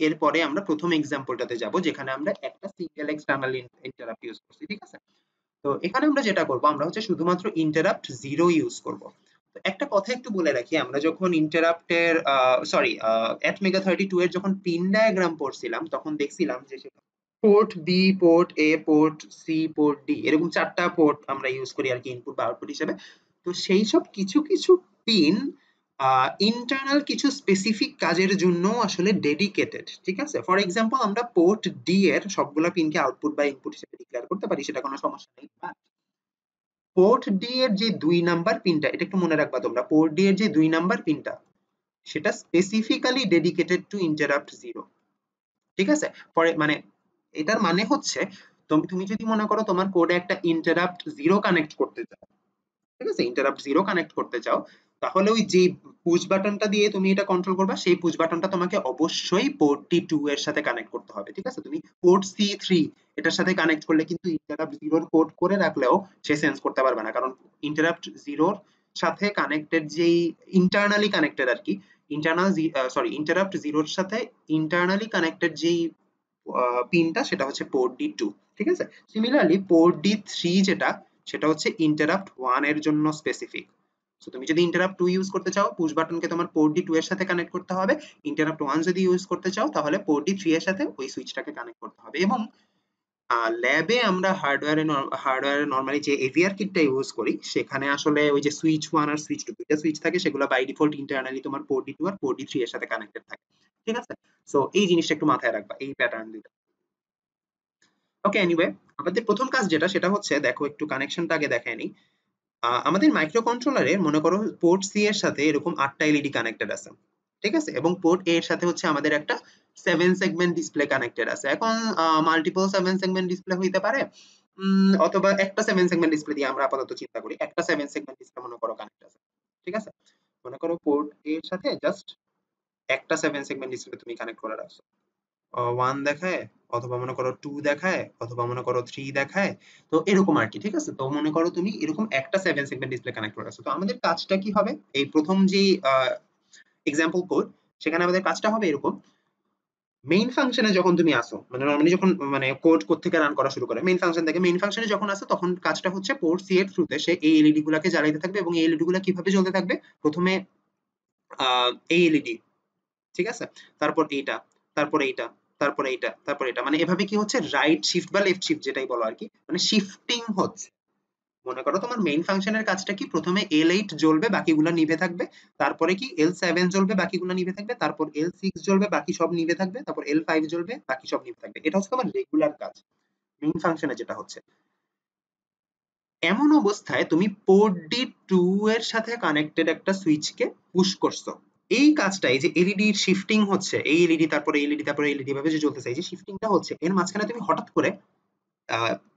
এরপরে আমরা প্রথম এক্সাম্পলটাতে যাব যেখানে আমরা একটা সিঙ্গেল এক্সটার্নাল ইন্টারাপ্ট ইউজ করছি, ঠিক আছে? তো এখানে আমরা যেটা করব, আমরা হচ্ছে শুধুমাত্র ইন্টারাপ্ট 0 ইউজ করব। তো একটা কথা একটু বলে রাখি, আমরা যখন ইন্টারাপ্টের ATmega32 এর যখন পিন ডায়াগ্রাম পড়ছিলাম তখন দেখছিলাম যে পোর্ট বি, পোর্ট এ, পোর্ট সি, পোর্ট ডি, এরকম 4টা পোর্ট আমরা ইউজ করি আর কি ইনপুট বা আউটপুট হিসেবে। তো সেই সব কিছু কিছু পিন ইন্টারনাল কিছু স্পেসিফিক কাজের জন্য আসলে ডেডিকেটেড, ঠিক আছে? ফর এক্সাম্পল আমরা পোর্ট ডি এর সবগুলা পিনকে আউটপুট বা ইনপুট হিসেবে ডিক্লেয়ার করতে পারি, সেটা কোনো সমস্যা নেই। পোর্ট ডি এর যে 2 নাম্বার পিনটা, এটা একটু মনে রাখবা তোমরা, পোর্ট ডি এর যে 2 নাম্বার পিনটা সেটা স্পেসিফিক্যালি ডেডিকেটেড টু ইন্টারাপ্ট 0, ঠিক আছে? পরে মানে এটার মানে হচ্ছে তুমি যদি মনে করো তোমার কোডে একটা ইন্টারাপ্ট 0 কানেক্ট করতে চাও, ঠিক আছে? ইন্টারাপ্ট 0 কানেক্ট করতে চাও, তাহলে ওই যে পুশ বাটনটা দিয়ে তুমি এটা কন্ট্রোল করবা, সেই পুশ বাটনটা তোমাকে অবশ্যই পোর্ট T2 এর সাথে কানেক্ট করতে হবে, ঠিক আছে? তুমি পোর্ট C3 এটার সাথে কানেক্ট করলে কিন্তু ইন্টারাপ্ট 0 এর কোড করে রাখলেও সে সেন্স করতে পারবে না, কারণ ইন্টারাপ্ট 0 এর সাথে কানেক্টেড যেই ইন্টারনালি কানেক্টেড আর কি, ইন্টারাপ্ট 0 এর সাথে ইন্টারনালি কানেক্টেড যেই পিনটা সেটা হচ্ছে পোর্ট D2, ঠিক আছে? সিমিলারলি পোর্ট D3 যেটা, সেটা হচ্ছে ইন্টারাপ্ট 1 এর জন্য স্পেসিফিক। সো তুমি যদি ইন্টারাপ্ট 2 ইউজ করতে চাও, পুশ বাটনকে তোমার পোর্ট D2 এর সাথে কানেক্ট করতে হবে। ইন্টারাপ্ট 1 যদি ইউজ করতে চাও তাহলে পোর্ট D3 এর সাথে ওই সুইচটাকে কানেক্ট করতে হবে। এবং ল্যাবে আমরা হার্ডওয়্যারে নরমালি যে এভিআর কিটটা ইউজ করি সেখানে আসলে ওই যে সুইচ 1 আর সুইচ 2 দুইটা সুইচ থাকে, সেগুলো বাই ডিফল্ট ইন্টারনালি তোমার পোর্ট D2 আর পোর্ট D3 এর সাথে কানেক্টেড থাকে, ঠিক আছে? সো এই জিনিসটা একটু মাথায় রাখবা, এই প্যাটার্ন দুইটা। ওকে, এনিওয়ে, আমাদের প্রথম কাজ যেটা সেটা হচ্ছে, দেখো একটু কানেকশনটা আগে দেখায় নিই। আমাদের মাইক্রো কন্ট্রোলারে মনে করো পোর্ট সি এর সাথে এরকম 8টা এলইডি কানেক্টেড আছে, ঠিক আছে? এবং পোর্ট এ এর সাথে হচ্ছে আমাদের একটা 7 সেগমেন্ট ডিসপ্লে কানেক্টেড আছে। এখন মাল্টিপল 7 সেগমেন্ট ডিসপ্লে হইতে পারে, অথবা একটা 7 সেগমেন্ট ডিসপ্লে দিয়ে আমরা আপাতত চিন্তা করি, একটা 7 সেগমেন্ট ডিসপ্লে মনে করো কানেক্ট আছে, ঠিক আছে? মনে করো পোর্ট এ এর সাথে জাস্ট একটা 7 সেগমেন্ট ডিসপ্লে তুমি কানেক্ট করে রাখছো, 1 দেখায়, অথবা মনে করো 2 দেখায়, অথবা মনে করো 3 দেখায়, তো এরকম আর কি, ঠিক আছে? তো মনে করো তুমি এরকম একটা 7 সেগমেন্ট ডিসপ্লে কানেক্ট করে রাখছো। তো আমাদের কাজটা কি হবে, এই প্রথম যে এক্সাম্পল কোড, সেখানে আমাদের কাজটা হবে এরকম। মেইন ফাংশনে যখন তুমি আসো, মানে নরমালি যখন মানে কোড থেকে রান করা শুরু করে মেইন ফাংশন থেকে, মেইন ফাংশনে যখন আসো তখন কাজটা হচ্ছে পোর্ট সি এর থ্রুতে সে এই এলইডি গুলাকে জ্বালাইতে থাকবে। এবং এই এলইডি গুলা কিভাবে জ্বলতে থাকবে, প্রথমে এই এলইডি, ঠিক আছে? তারপর এইটা, তারপর এইটা, তারপর এইটা, তারপর এটা, মানে এভাবে কি হচ্ছে, রাইট শিফট বা লেফট শিফট যেটাই বলো আর কি, মানে শিফটিং হচ্ছে। মনে করো তোমার মেইন ফাংশনের কাজটা কি, প্রথমে L8 জ্বলবে, বাকিগুলো নিভে থাকবে। তারপরে কি L7 জ্বলবে, বাকিগুলো নিভে থাকবে। তারপর L6 জ্বলবে, বাকি সব নিভে থাকবে। তারপর L5 জ্বলবে, বাকি সব নিভে থাকবে। এটা হচ্ছে তোমার রেগুলার কাজ মেইন ফাংশনে যেটা হচ্ছে। এমন অবস্থায় তুমি পোর্ট D2 এর সাথে কানেক্টেড একটা সুইচকে পুশ করছো। এই কাজটা, এই যে এলইডি শিফটিং হচ্ছে, এই এলইডি তারপরে এলইডি তারপরে এলইডি ভাবে যে চলতেছে, এই যে শিফটিংটা হচ্ছে, এর মাঝখানে তুমি হঠাৎ করে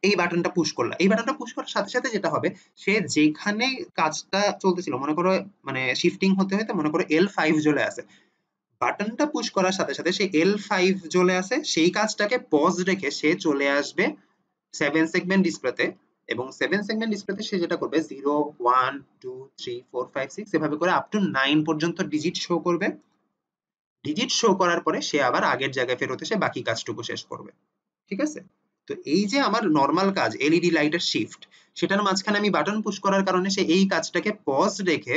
এই বাটনটা পুশ করলা। এই বাটনটা পুশ করার সাথে সাথে যেটা হবে, সে যেখানে কাজটা চলতেছিল, মনে করো মানে শিফটিং হতে হতে মনে করো L5 জ্বলে আছে, বাটনটা পুশ করার সাথে সাথে সে L5 জ্বলে আছে, সেই কাজটাকে পজ রেখে সে চলে আসবে 7 সেগমেন্ট ডিসপ্লেতে। এবং 7 সেগমেন্ট ডিসপ্লেতে সে যেটা করবে, 0 1 2 3 4 5 6 এভাবে করে আপ টু 9 পর্যন্ত ডিজিট শো করবে। ডিজিট শো করার পরে সে আবার আগের জায়গায় ফেরত এসে বাকি কাজটুকু শেষ করবে, ঠিক আছে? তো এই যে আমার নরমাল কাজ এলইডি লাইটের শিফট, সেটার মাঝখানে আমি বাটন পুশ করার কারণে সে এই কাজটাকে পজ রেখে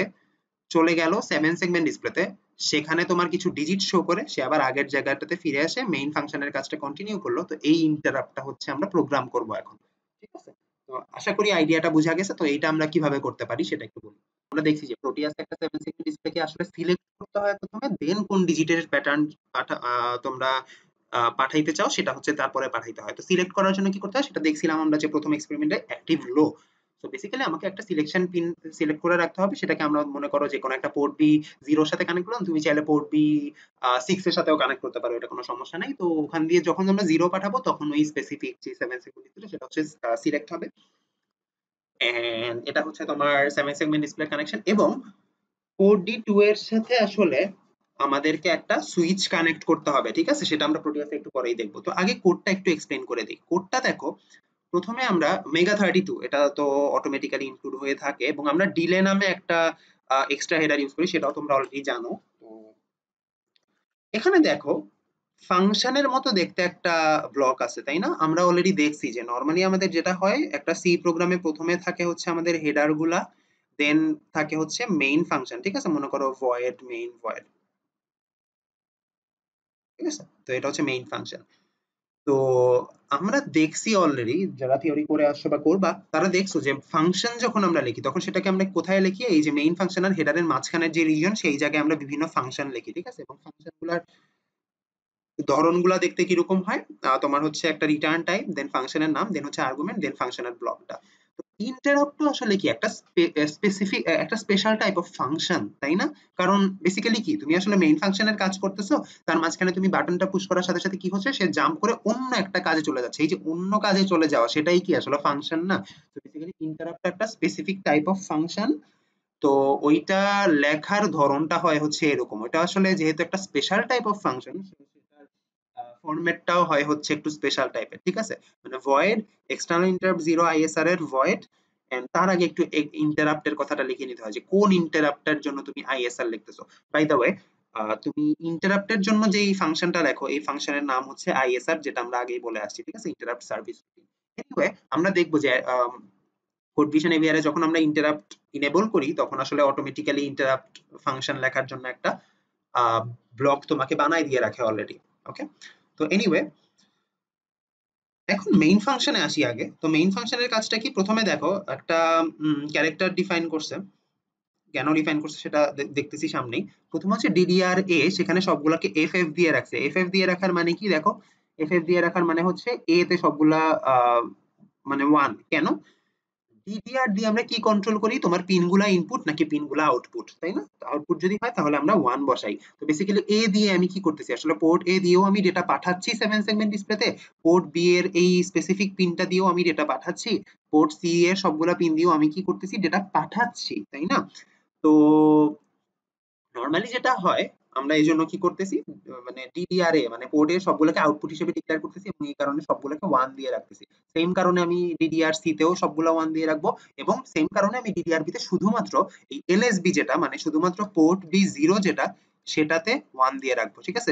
চলে গেল 7 সেগমেন্ট ডিসপ্লেতে। সেখানে তোমার কিছু ডিজিট শো করে সে আবার আগের জায়গাটাতে ফিরে এসে মেইন ফাংশনের কাজটা কন্টিনিউ করলো। তো এই ইন্টারাপ্টটা হচ্ছে আমরা প্রোগ্রাম করব এখন, ঠিক আছে? তো আশা করি আইডিয়াটা বুঝা গেছে। তো এইটা আমরা কিভাবে করতে পারি সেটা একটু বলি। আমরা দেখছি যে প্রোটিয়াস একটা 7 সেগমেন্ট ডিসপ্লেকে আসলে সিলেক্ট করতে হয় প্রথমে, দেন কোন ডিজিটের প্যাটার্ন তোমরা পাঠাইতে চাও সেটা হচ্ছে তারপরে পাঠাইতে হয়। তো সিলেক্ট করার জন্য কি করতে হয় সেটা দেখছিলাম আমরা যে প্রথম এক্সপেরিমেন্টে, অ্যাক্টিভ লো। সো বেসিক্যালি আমাকে একটা সিলেকশন পিন সিলেক্ট করে রাখতে হবে, সেটাকে আমরা মনে করো যে কোনো একটা পোর্ট বি 0 এর সাথে কানেক্ট করলাম, তুমি চাইলে পোর্ট বি 6 এর সাথেও কানেক্ট করতে পারো, এটা কোনো সমস্যা নাই। তো ওখান দিয়ে যখন আমরা 0 পাঠাবো তখন ওই স্পেসিফিক যে 7 সেগমেন্ট ডিসপ্লে সেটা হচ্ছে সিলেক্ট হবে। এন্ড এটা হচ্ছে তোমার 7 সেগমেন্ট ডিসপ্লে কানেকশন। এবং পোর্ট D2 এর সাথে আসলে আমাদেরকে একটা সুইচ কানেক্ট করতে হবে, ঠিক আছে? সেটা আমরা প্রোটিয়াসে একটু পরেই দেখবো। তো আগে কোডটা একটু এক্সপ্লেন করে দিই। কোডটা দেখো, প্রথমে আমরা মেগা32 এটা তো অটোমেটিক্যালি ইনক্লুড হয়ে থাকে, এবং আমরা ডিলে নামে একটা এক্সট্রা হেডার ইউজ করি, সেটাও তোমরা অলরেডি জানো। তো এখানে দেখো ফাংশনের মতো দেখতে একটা ব্লক আছে, তাই না? আমরা অলরেডি দেখছি যে নরমালি আমাদের যেটা হয় একটা সি প্রোগ্রামে প্রথমে থাকে হচ্ছে আমাদের হেডার গুলা, দেন থাকে হচ্ছে মেইন ফাংশন, ঠিক আছে? মনে করো ভয়েড মেইন ভয়েড, ঠিক আছে? তো এটা হচ্ছে মেইন ফাংশন। তো আমরা দেখছি অলরেডি, যারা থিওরি করে আসছো বা করবা তারা দেখছো যে ফাংশন যখন আমরা লিখি তখন সেটাকে আমরা কোথায় লিখি? এই যে মেইন ফাংশন আর হেডারের মাঝখানের যে রিজন সেই জায়গায় আমরা বিভিন্ন ফাংশন লিখি, ঠিক আছে? এবং ফাংশন গুলার ধরনগুলা দেখতে কিরকম হয়? তোমার হচ্ছে একটা রিটার্ন টাইপ, দেন ফাংশনের নাম, দেন হচ্ছে আর্গুমেন্ট, দেন ফাংশনের ব্লকটা। তো ইন্টারাপ্ট আসলে কি একটা স্পেসিফিক একটা স্পেশাল টাইপ অফ ফাংশন, তাই না? কারণ বেসিক্যালি কি তুমি আসলে মেইন ফাংশনের কাজ করতেছো, তার মাঝখানে তুমি বাটনটা পুশ করার সাথে সাথে কি হচ্ছে, সে জাম্প করে অন্য একটা কাজে চলে যাচ্ছে। এই যে অন্য কাজে চলে যাওয়া সেটাই কি আসলে ফাংশন না? তো বেসিক্যালি ইন্টারাপ্ট একটা স্পেসিফিক টাইপ অফ ফাংশন। তো ওইটা লেখার ধরনটা হয় হচ্ছে এরকম। ওইটা আসলে যেহেতু একটা স্পেশাল টাইপ অফ ফাংশন, সেটার ফরম্যাটটাও হয় হচ্ছে একটু স্পেশাল টাইপের, ঠিক আছে? মানে void external interrupt zero ISR এর ভয়েড, এন্ড তার আগে একটু ইন্টারাপ্টের কথাটা লিখে নিতে হয় যে কোন ইন্টারাপ্টের জন্য তুমি আইএসআর লিখতেছো। বাই দ্য ওয়ে, তুমি ইন্টারাপ্টের জন্য যে এই ফাংশনটা লেখো এই ফাংশনের নাম হচ্ছে আইএসআর, যেটা আমরা আগেই বলে আসছি, ঠিক আছে? Interrupt service routine. এনিওয়ে, আমরা দেখবো যে কোড ভিশন এভিআর এ যখন আমরা ইন্টারাপ্ট ইনেবল করি তখন আসলে অটোমেটিক্যালি ইন্টারাপ্ট ফাংশন লেখার জন্য একটা ব্লক তোমাকে বানাই দিয়ে রাখে অলরেডি। ওকে, তো এনিওয়ে, এখন মেইন ফাংশনে আসি আগে। তো মেইন ফাংশনের কাজটা কি? প্রথমে দেখো একটা ক্যারেক্টার ডিফাইন করছে, কেন ডিফাইন করছে সেটা দেখতেছি সামনেই। প্রথম হচ্ছে ডিডিআর এ, সেখানে সবগুলাকে এফ এফ দিয়ে রাখছে। এফ এফ দিয়ে রাখার মানে কি দেখো, এফ এফ দিয়ে রাখার মানে হচ্ছে এ তে সবগুলা মানে ওয়ান। কেন? ডিডিআর দিয়ে আমরা কি কন্ট্রোল করি? তোমার পিনগুলা ইনপুট নাকি পিনগুলা আউটপুট, তাই না? আউটপুট যদি হয় তাহলে আমরা 1 বসাই। তো বেসিক্যালি এ দিয়ে আমি কি করতেছি? আসলে পোর্ট এ দিয়েও আমি ডেটা পাঠাচ্ছি 7 সেগমেন্ট ডিসপ্লেতে, পোর্ট বি এর এই স্পেসিফিক পিনটা দিয়েও আমি ডেটা পাঠাচ্ছি, পোর্ট সি এর সবগুলা পিন দিয়েও আমি কি করতেছি? ডেটা পাঠাচ্ছি, তাই না? তো নরমালি যেটা হয়, আমরা এই জন্য কি করতেছি, মানে ডিডিআরএ মানে পোর্টে সবগুলোকে আউটপুট হিসেবে ডিক্লেয়ার করতেছি এবং এই কারণে সবগুলোকে 1 দিয়ে রাখতেছি। সেম কারণে আমি ডিডিআর সি তেও সবগুলো 1 দিয়ে রাখবো, এবং সেম কারণে আমি ডিডিআর বি তে শুধুমাত্র এই এলএসবি যেটা মানে শুধুমাত্র পোর্ট বি 0 যেটা সেটাতে 1 দিয়ে রাখবো, ঠিক আছে?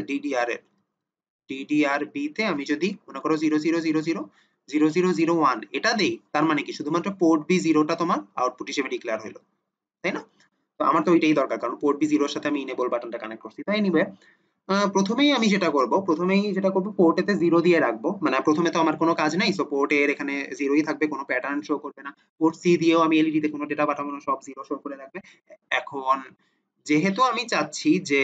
ডিডিআর বি তে আমি যদি মনে করো 00000001 এটা দেই, তার মানে কি শুধুমাত্র পোর্ট বি 0 টা তোমার আউটপুট হিসেবে ডিক্লেয়ার হলো, তাই না? তো আমার তো ওইটাই দরকার, কারণ পোর্ট বি 0 এর সাথে আমি ইনেবল বাটনটা কানেক্ট করছি। তো এনিওয়ে, প্রথমেই যেটা করব পোর্ট এতে 0 দিয়ে রাখবো। মানে প্রথমে তো আমার কোনো কাজ নাই, সো পোর্ট এর এখানে 0ই থাকবে, কোনো প্যাটার্ন শো করবে না। পোর্ট সি দিয়েও আমি এলইডি তে কোনো ডেটা পাঠাবো না, সব 0 শো করে রাখবে। এখন যেহেতু আমি চাচ্ছি যে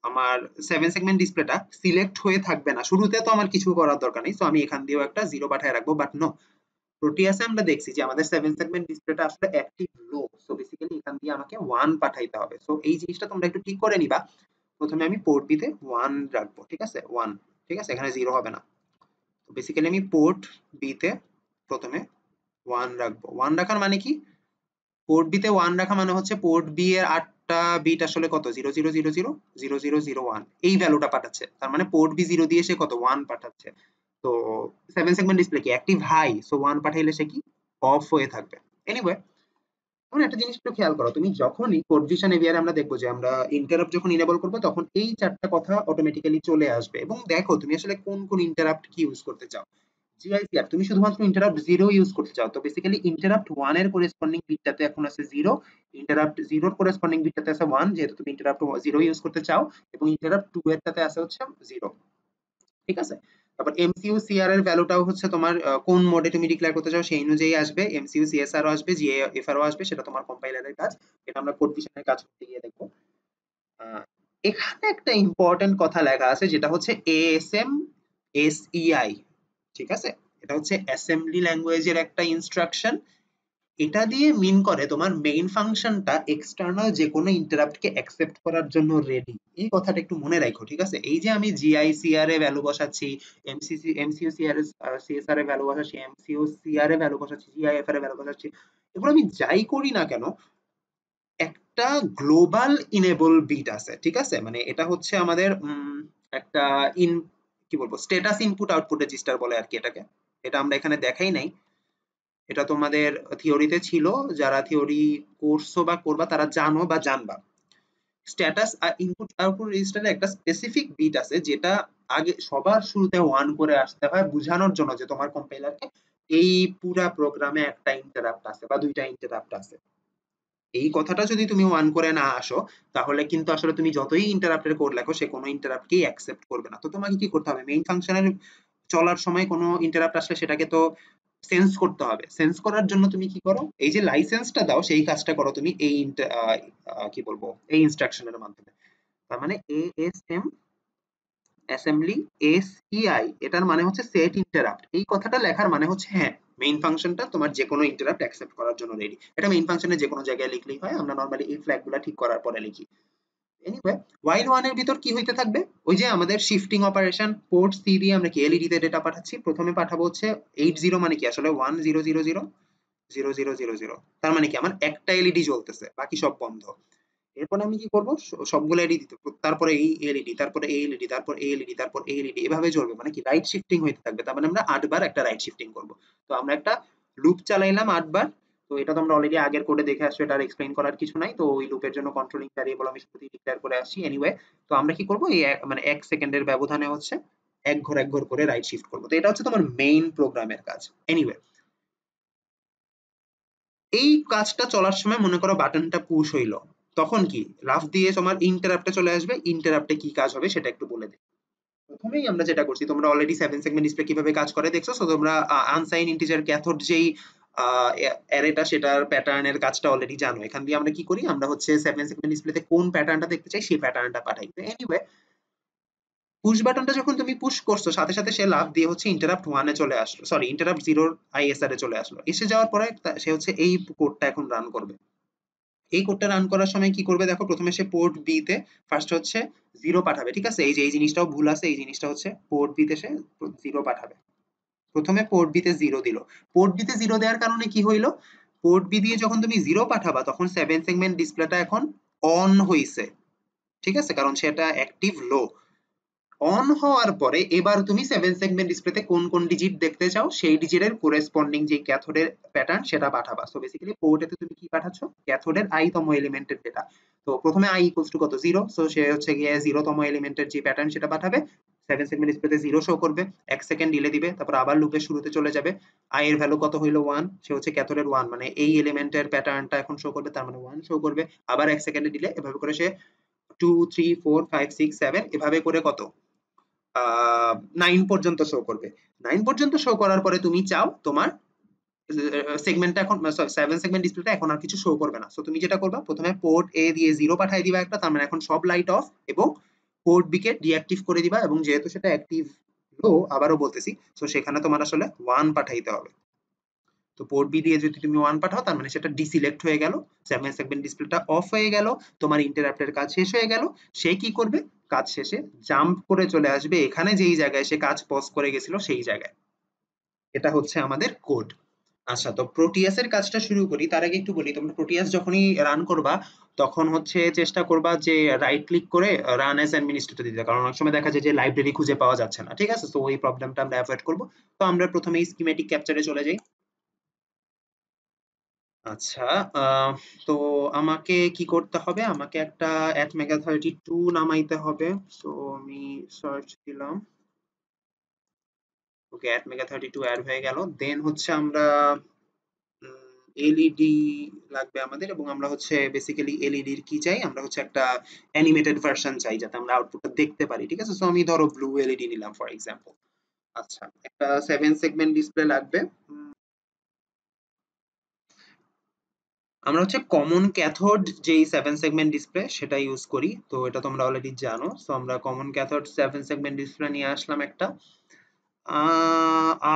আমার 7 সেগমেন্ট ডিসপ্লেটা সিলেক্ট হয়ে থাকবে না, শুরুতে তো আমার কিছু করার দরকার নেই, সো আমি এখান দিয়েও একটা 0 পাঠিয়ে রাখবো। বাট নো, প্রোটিয়াসে আমরা দেখছি যে আমাদের 7 সেগমেন্ট ডিসপ্লেটা আসলে অ্যাক্টিভ লো, সো বেসিক্যালি এখান দিয়ে আমাকে 1 পাঠাইতে হবে। সো এই জিনিসটা তোমরা একটু ঠিক করে নিবা। প্রথমে আমি পোর্ট বি তে 1 রাখবো, ঠিক আছে? 1, ঠিক আছে? এখানে 0 হবে না। তো বেসিক্যালি আমি পোর্ট বি তে প্রথমে 1 রাখবো। 1 রাখার মানে কি? পোর্ট বি তে 1 রাখা মানে হচ্ছে পোর্ট বি এর 8টা বিট আসলে কত? 00000001 এই ভ্যালুটা পাঠাচ্ছে। তার মানে পোর্ট বি 0 দিয়ে সে কত? 1 পাঠাচ্ছে। তো 7 সেগমেন্ট ডিসপ্লে কি অ্যাক্টিভ হাই, সো 1 পাঠাইলে সে কি অফ হয়ে থাকবে। এনিওয়ে, এখন একটা জিনিস একটু খেয়াল করো, তুমি যখনই কোড ভিশন এভিআর আমরা দেখবো যে আমরা ইন্টারাপ্ট যখন ইনেবল করবো তখন এই চারটা কথা অটোমেটিক্যালি চলে আসবে। এবং দেখো তুমি আসলে কোন কোন ইন্টারাপ্ট কি ইউজ করতে চাও। জিআইসিআর তুমি শুধুমাত্র ইন্টারাপ্ট 0 ইউজ করতে চাও, তো বেসিক্যালি ইন্টারাপ্ট 1 এর করেসপন্ডিং বিটটাতে এখন আছে 0, ইন্টারাপ্ট 0 এর করেসপন্ডিং বিটটাতে আছে 1 যেহেতু তুমি ইন্টারাপ্ট 0 ইউজ করতে চাও, এবং ইন্টারাপ্ট 2 এরটাতে আছে হচ্ছে 0, ঠিক আছে? তারপর এমসিইউ সিআর এর ভ্যালুটাও হচ্ছে তোমার কোন মোডে তুমি ডিক্লেয়ার করতে চাও সেই অনুযায়ী আসবে। এমসিইউ সিএসআর ও আসবে, জিএফআর ও আসবে, সেটা তোমার কম্পাইলারের কাজ। এটা আমরা কোড ভিশনের কাজ করতে গিয়ে দেখবো। আহ, এখানে একটা ইম্পর্টেন্ট কথা লেখা আছে যেটা হচ্ছে এএসএম এসইআই, ঠিক আছে? এটা হচ্ছে অ্যাসেম্বলি ল্যাঙ্গুয়েজের একটা ইনস্ট্রাকশন। এটা দিয়ে মিন করে তোমার মেইন ফাংশনটা এক্সটার্নাল যে কোনো ইন্টারাপ্টকে অ্যাকসেপ্ট করার জন্য রেডি। এই কথাটা একটু মনে রাখো, ঠিক আছে? এই যে আমি জিআইসিআর এ ভ্যালু বসাচ্ছি, এমসিইউ সিএসআর এ ভ্যালু বসাচ্ছি, এমসিইউ সিআর এ ভ্যালু বসাচ্ছি, জিআইএফআর এ ভ্যালু বসাচ্ছি, এগুলো আমি যাই করি না কেন একটা গ্লোবাল ইনেবল বিট আছে, ঠিক আছে? মানে এটা হচ্ছে আমাদের একটা ইন কি বলবো স্ট্যাটাস ইনপুট আউটপুট রেজিস্টার বলে আর কি এটাকে। এটা আমরা এখানে দেখাই নাই, এটা তোমাদের থিওরিতে ছিল, যারা থিওরি করছো বা করবা তারা জানো বা জানবা। স্ট্যাটাস ইনপুট আউটপুট রেজিস্টারে একটা স্পেসিফিক বিট আছে যেটা আগে সবার শুরুতে 1 করে আসতে হয় বোঝানোর জন্য যে তোমার কম্পাইলারকে এই পুরা প্রোগ্রামে একটা ইন্টারাপ্ট আছে বা দুইটা ইন্টারাপ্ট আছে। এই কথাটা যদি তুমি 1 করে না আসো তাহলে কিন্তু আসলে তুমি যতই ইন্টারাপ্টের কোড লেখো সে কোনো ইন্টারাপ্টকেই অ্যাকসেপ্ট করবে না। তো তোমাকে কি করতে হবে, মেইন ফাংশনের চলার সময় কোনো ইন্টারাপ্ট আসলে সেটাকে তো সেন্স করতে হবে। সেন্স করার জন্য তুমি কি করো, এই যে লাইসেন্সটা দাও সেই কাজটা করো তুমি এই কি বলবো এই ইনস্ট্রাকশনের মাধ্যমে। তার মানে ASM অ্যাসেম্বলি SEI এটার মানে হচ্ছে সেট ইন্টারাপ্ট। এই কথাটা লেখার মানে হচ্ছে হ্যাঁ মেইন ফাংশনটা তোমার যে কোনো ইন্টারাপ্ট অ্যাকসেপ্ট করার জন্য রেডি। এটা মেইন ফাংশনের যে কোনো জায়গায় লিখলেই হয়, আমরা নরমালি এই ফ্ল্যাগগুলো ঠিক করার পরে লিখি। এনিওয়ে while one এর ভিতর কি হইতে থাকবে, ওই যে আমাদের শিফটিং অপারেশন পোর্ট সি দিয়ে আমরা কি এলইডি তে ডেটা পাঠাচ্ছি। প্রথমে পাঠাবো হচ্ছে 80 মানে কি আসলে 1000 0000, তার মানে কি আমার একটা এলইডি জ্বলতেছে বাকি সব বন্ধ। এরপর আমি কি করব, সবগুলো এলইডি তারপরে এই এলইডি তারপরে এই এলইডি তারপর এই এলইডি তারপর এই এলইডি এভাবে জ্বলবে, মানে কি রাইট শিফটিং হইতে থাকবে। তার মানে আমরা 8 বার একটা রাইট শিফটিং করব। তো আমরা একটা লুপ চালাইলাম 8 বার। তো এটা তোমরা অলরেডি আগের কোডে দেখে আসছো, এটা আর এক্সপ্লেইন করার কিছু নাই। তো ওই লুপের জন্য কন্ট্রোলিং ভ্যারিয়েবল আমি শুধু ডিক্লেয়ার করে আসছি। এনিওয়ে তো আমরা কি করব, এই মানে 1 সেকেন্ডের ব্যবধানে হচ্ছে এক ঘর করে রাইট শিফট করব। তো এটা হচ্ছে তোমার মেইন প্রোগ্রামের কাজ। এনিওয়ে এই কাজটা চলার সময় মনে করো বাটনটা পুশ হইলো, তখন কি লাফ দিয়ে তোমার ইন্টারাপ্টে চলে আসবে। ইন্টারাপ্টে কি কাজ হবে সেটা একটু বলে দিই। প্রথমেই আমরা যেটা করছি, তোমরা অলরেডি 7 সেগমেন্ট ডিসপ্লে কিভাবে কাজ করে দেখছো। সো তোমরা আনসাইন ইন্টিজার ক্যাথোড যেই অ্যারেটা সেটার প্যাটার্নের কাজটা অলরেডি জানো। এখান দিয়ে আমরা কি করি, আমরা হচ্ছে 7 সেগমেন্ট ডিসপ্লেতে কোন প্যাটার্নটা দেখতে চাই সেই প্যাটার্নটা পাঠাই। তো এনিওয়ে পুশ বাটনটা যখন তুমি পুশ করছো সাথে সাথে সে লাফ দিয়ে হচ্ছে ইন্টারাপ্ট 1 এ চলে আসলো, সরি ইন্টারাপ্ট 0 আইএসআর এ চলে আসলো। এসে যাওয়ার পরে সে হচ্ছে এই কোডটা এখন রান করবে। এই কোডটা রান করার সময় কি করবে দেখো, প্রথমে সে পোর্ট বি তে ফার্স্ট হচ্ছে 0 পাঠাবে, ঠিক আছে। এই যে এই জিনিসটাও ভুল আছে, এই জিনিসটা হচ্ছে পোর্ট বি তে সে 0 পাঠাবে। প্রথমে পোর্ট বি তে 0 দিল। পোর্ট বি তে 0 দেওয়ার কারণে কি হইলো, পোর্ট বি দিয়ে যখন তুমি 0 পাঠাবা তখন 7 সেগমেন্ট ডিসপ্লেটা এখন অন হইছে, ঠিক আছে, কারণ সেটা অ্যাক্টিভ লো। অন হওয়ার পরে এবার তুমি 7 সেগমেন্ট ডিসপ্লেতে কোন কোন ডিজিট দেখতে চাও সেই ডিজিটের কোরেসপন্ডিং যে ক্যাথোডের প্যাটার্ন সেটা পাঠাবা। সো বেসিক্যালি পোর্টেতে তুমি কি পাঠাচ্ছ, ক্যাথোডের আই তম এলিমেন্টের ডেটা। তো প্রথমে আই ইকুয়ালস টু কত 0, সো সে হচ্ছে গিয়ে 0 তম এলিমেন্টের যে প্যাটার্ন সেটা পাঠাবে। 7 সেগমেন্ট ডিসপ্লেতে 0 শো করবে, 1 সেকেন্ড ডিলে দিবে, তারপর আবার লুপের শুরুতে চলে যাবে। আই এর ভ্যালু কত হইলো 1, সে হচ্ছে ক্যাথোডের 1 মানে এই এলিমেন্টের প্যাটার্নটা এখন শো করবে, তার মানে 1 শো করবে। আবার 1 সেকেন্ডে দিলে, এভাবে করে সে 2 3 4 5 6 7 এভাবে করে কত 9 পর্যন্ত শো করবে। 9 পর্যন্ত শো করার পরে তুমি চাও তোমার সেগমেন্টটা এখন 7 সেগমেন্ট ডিসপ্লেটা এখন আর কিছু শো করবে না। সো তুমি যেটা করবা, প্রথমে পোর্ট এ দিয়ে 0 পাঠিয়ে দিবা একটা, তার মানে এখন সব লাইট অফ, এবং পোর্ট বি কে ডিঅ্যাক্টিভ করে দিবা, এবং যেহেতু সেটা অ্যাক্টিভ লো আবারও বলতেছি, সো সেখানে তোমার আসলে 1 পাঠাইতে হবে। তো পোর্ট বি দিয়ে যদি তুমি 1 পাঠাও তার মানে সেটা ডিসিলেক্ট হয়ে গেল, 7 সেগমেন্ট ডিসপ্লেটা অফ হয়ে গেল, তোমার ইন্টারাপ্টের কাজ শেষ হয়ে গেল। সে কি করবে, কাজ শেষে জাম্প করে চলে আসবে এখানে যেই জায়গায় সে কাজ পজ করে গেছিল সেই জায়গায়। এটা হচ্ছে আমাদের কোড। আচ্ছা, তো প্রোটিয়াস এর কাজটা শুরু করি তার আগে একটু বলি, তোমরা প্রোটিয়াস যখনই রান করবা তখন হচ্ছে চেষ্টা করবা যে রাইট ক্লিক করে রান অ্যাজ অ্যাডমিনিস্ট্রেটর দিতে, কারণ অনেক সময় দেখা যায় যে লাইব্রেরি খুঁজে পাওয়া যাচ্ছে না, ঠিক আছে। তো ওই প্রবলেমটা আমরা অ্যাভয়েড করব। তো আমরা প্রথমে স্কিমেটিক ক্যাপচারে চলে যাই। আচ্ছা, তো আমাকে কি করতে হবে, আমাকে একটা atmega32 নামাইতে হবে। সো আমি সার্চ দিলাম, ওকে atmega32 অ্যাড হয়ে গেল। দেন হচ্ছে আমরা এলইডি লাগবে আমাদের, এবং আমরা হচ্ছে বেসিক্যালি এলইডি এর কি চাই, আমরা হচ্ছে একটা অ্যানিমেটেড ভার্সন চাই যাতে আমরা আউটপুটটা দেখতে পারি, ঠিক আছে। সো আমি ধরো ব্লু এলইডি নিলাম ফর এক্সাম্পল। আচ্ছা, একটা 7 সেগমেন্ট ডিসপ্লে লাগবে। আমরা হচ্ছে কমন ক্যাথোড যেই 7 সেগমেন্ট ডিসপ্লে সেটা ইউজ করি, তো এটা তোমরা অলরেডি জানো। সো আমরা কমন ক্যাথোড 7 সেগমেন্ট ডিসপ্লে নিয়ে আসলাম একটা।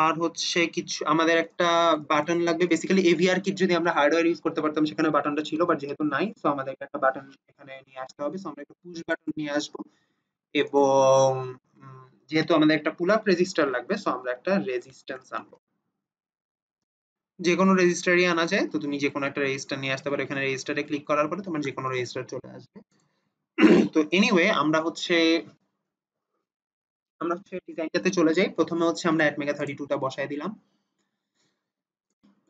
আর হচ্ছে কিছু আমাদের একটা বাটন লাগবে। বেসিক্যালি এভিআর কিট যদি আমরা হার্ডওয়্যার ইউজ করতে পারতাম সেখানে বাটনটা ছিল, বাট যেহেতু নাই সো আমাদেরকে একটা বাটন এখানে নিয়ে আসতে হবে। সো আমরা একটা পুশ বাটন নিয়ে আসবো, এবং যেহেতু আমাদের একটা পুল আপ রেজিস্টার লাগবে সো আমরা একটা রেজিস্ট্যান্স আনবো। যে কোনো রেজিস্টারই আনা যায়, তো তুমি যে কোনো একটা রেজিস্টার নিয়ে আসতে পারো। এখানে রেজিস্টারে ক্লিক করার পরে তোমার যে কোনো রেজিস্টার চলে আসবে। তো এনিওয়ে আমরা হচ্ছে ডিজাইনটাতে চলে যাই। প্রথমে হচ্ছে আমরা atmega32 টা বসায় দিলাম।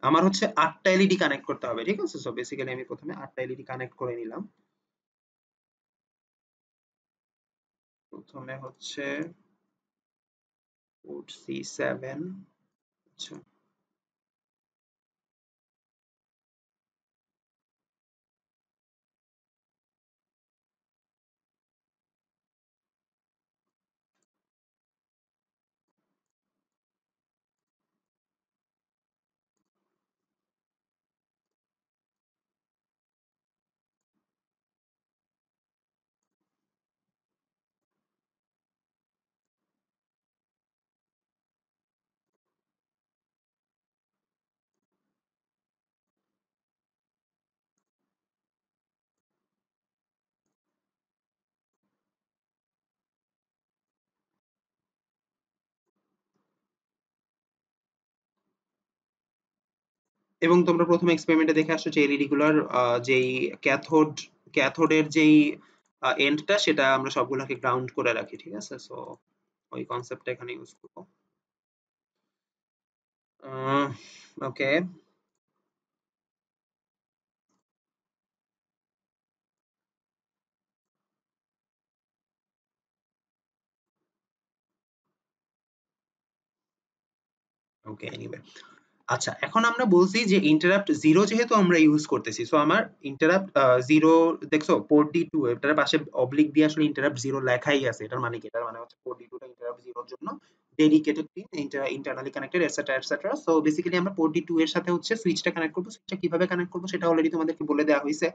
আমার হচ্ছে 8টা এলইডি কানেক্ট করতে হবে, ঠিক আছে। সো বেসিক্যালি আমি প্রথমে 8টা এলইডি কানেক্ট করে নিলাম। প্রথমে হচ্ছে পোর্ট C7। আচ্ছা, এবং তোমরা প্রথম এক্সপেরিমেন্টে দেখে আসছো যে এলইডি গুলার যেই ক্যাথোডের যেই এন্ডটা সেটা আমরা সবগুলোকে গ্রাউন্ড করে রাখি, ঠিক আছে? সো ওই কনসেপ্টটা এখানে ইউজ করবো। ওকে, ওকে, এনিওয়ে। আচ্ছা, এখন আমরা বলছি যে ইন্টারাপ্ট জিরো যেহেতু আমরা ইউজ করতেছি, সো আমার ইন্টারাপ্ট জিরো, দেখছো পোর্ট ডি টু এটার পাশে অবলিক দিয়ে আসলে ইন্টারাপ্ট জিরো লেখাই আছে। এটার মানে কি? এটার মানে হচ্ছে পোর্ট ডি টু টা ইন্টারাপ্ট জিরোর জন্য dedicated pin, internally connected, etcetera etcetera. So basically আমরা পোর্ট ডি টু এর সাথে হচ্ছে সুইচটা কানেক্ট করবো। সুইচটা কিভাবে কানেক্ট করবো সেটা অলরেডি তোমাদেরকে বলে দেওয়া হয়েছে।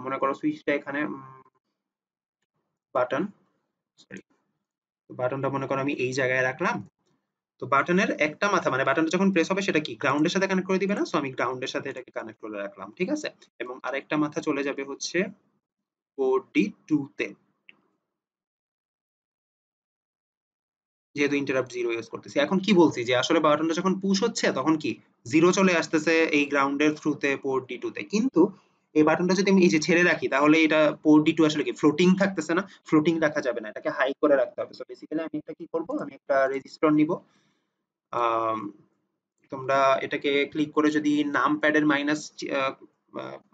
মনে করো সুইচটা এখানে বাটন, সরি, বাটনটা মনে করো আমি এই জায়গায় রাখলাম। তো বাটনের একটা মাথা, মানে বাটনটা যখন প্রেস হবে সেটা কি গ্রাউন্ডের সাথে কানেক্ট করে দিবে না? সো আমি গ্রাউন্ডের সাথে এটাকে কানেক্ট করে রাখলাম, ঠিক আছে? এবং আরেকটা মাথা চলে যাবে হচ্ছে পোর্ট ডি টু তে, যেহেতু ইন্টারাপ্ট জিরো ইউজ করতেছি। এখন কি বলছি যে আসলে বাটনটা যখন পুশ হচ্ছে তখন কি জিরো চলে আসতেছে এই গ্রাউন্ডের থ্রুতে পোর্ট ডি টু তে। কিন্তু এই বাটনটা যদি আমি এই যে ছেড়ে রাখি তাহলে এটা পোর্ট ডি টু আসলে কি ফ্লোটিং থাকতেছে না? ফ্লোটিং রাখা যাবে না, এটাকে হাই করে রাখতে হবে। সো বেসিক্যালি আমি এটা কি করব, আমি একটা রেজিস্টর নিব। আম, তোমরা এটাকে ক্লিক করে যদি নাম প্যাডের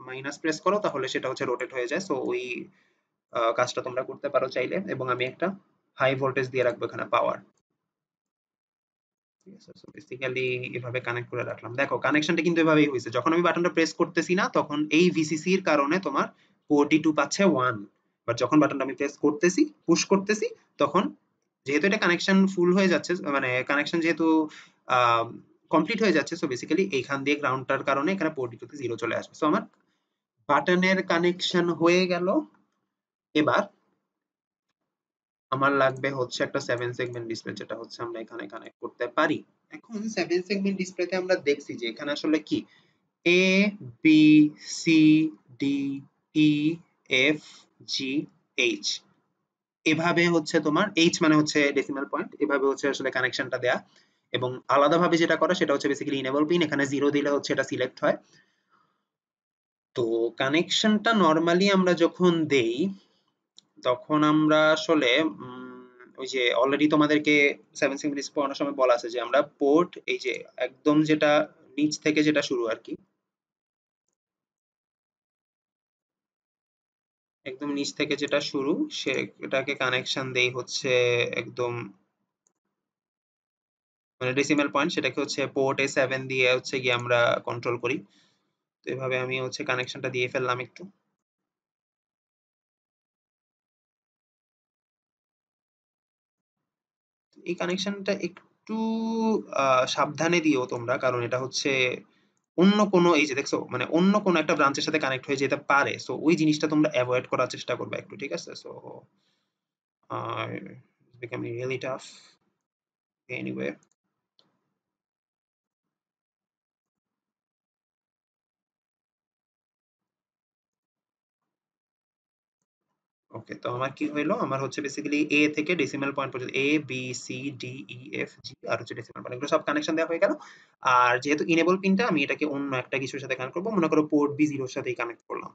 মাইনাস প্রেস করো তাহলে সেটা হচ্ছে রোটেট হয়ে যায়। সো ওই কাজটা তোমরা করতে পারো চাইলে। এবং আমি একটা হাই ভোল্টেজ দিয়ে রাখবো এখানে, পাওয়ার, ঠিক আছে? সো বেসিক্যালি এভাবে কানেক্ট করে রাখলাম। দেখো কানেকশনটা কিন্তু এভাবেই হয়েছে। যখন আমি বাটনটা প্রেস করতেছি না তখন এই ভিসিসি এর কারণে তোমার পোর্ট ডি টু পাচ্ছে 1, বাট যখন বাটনটা আমি প্রেস করতেছি, পুশ করতেছি, তখন যেহেতু এটা কানেকশন ফুল হয়ে যাচ্ছে, মানে কানেকশন যেহেতু কমপ্লিট হয়ে যাচ্ছে, সো বেসিক্যালি এইখান দিয়ে গ্রাউন্ডটার কারণে এখানে পোর্ট ডি টু তে জিরো চলে আসবে। সো আমার বাটনের কানেকশন হয়ে গেল। এবার আমার লাগবে হচ্ছে একটা 7 সেগমেন্ট ডিসপ্লে, যেটা হচ্ছে আমরা এখানে কানেক্ট করতে পারি। এখন 7 সেগমেন্ট ডিসপ্লেতে আমরা দেখছি যে এখানে আসলে কি A B C D E F G H, এভাবে হচ্ছে তোমার এইচ মানে হচ্ছে ডেসিমাল পয়েন্ট, এভাবে হচ্ছে আসলে কানেকশনটা দেয়া। এবং আলাদাভাবে যেটা করা সেটা হচ্ছে বেসিক্যালি ইনেবল পিন, এখানে জিরো দিলে হচ্ছে এটা সিলেক্ট হয়। তো কানেকশনটা নরমালি আমরা যখন দেই তখন আমরা আসলে ওই যে অলরেডি তোমাদেরকে 7 সিঙ্গেল পড়ানোর সময় বলা আছে যে আমরা পোর্ট এই যে একদম যেটা নিচ থেকে যেটা শুরু আর কি, একদম নিচ থেকে যেটা শুরু সেটাকে কানেকশন দেই হচ্ছে একদম, মানে ডেসিমাল পয়েন্ট সেটাকে হচ্ছে পোর্ট A7 দিয়ে হচ্ছে গিয়ে আমরা কন্ট্রোল করি। তো এভাবে আমি হচ্ছে কানেকশনটা দিয়ে ফেললাম একটু। এই কানেকশনটা একটু সাবধানে দিও তোমরা, কারণ এটা হচ্ছে অন্য কোনো, এই যে দেখছো মানে অন্য কোনো একটা ব্রাঞ্চের সাথে কানেক্ট হয়ে যেতে পারে। সো ওই জিনিসটা তোমরা অ্যাভয়েড করার চেষ্টা করবে একটু, ঠিক আছে? So becoming really tough anyway. Okay, তো আমার কি হইলো, আমার হচ্ছে বেসিক্যালি এ থেকে ডেসিমাল পয়েন্ট পর্যন্ত A B C D E F G আর হচ্ছে ডেসিমাল পয়েন্ট, এগুলো সব কানেকশন দেওয়া হয়ে গেল। আর যেহেতু ইনেবল পিনটা আমি এটাকে অন্য একটা কিছুর সাথে কানেক্ট করবো, মনে করো পোর্ট বি জিরোর সাথেই কানেক্ট করলাম।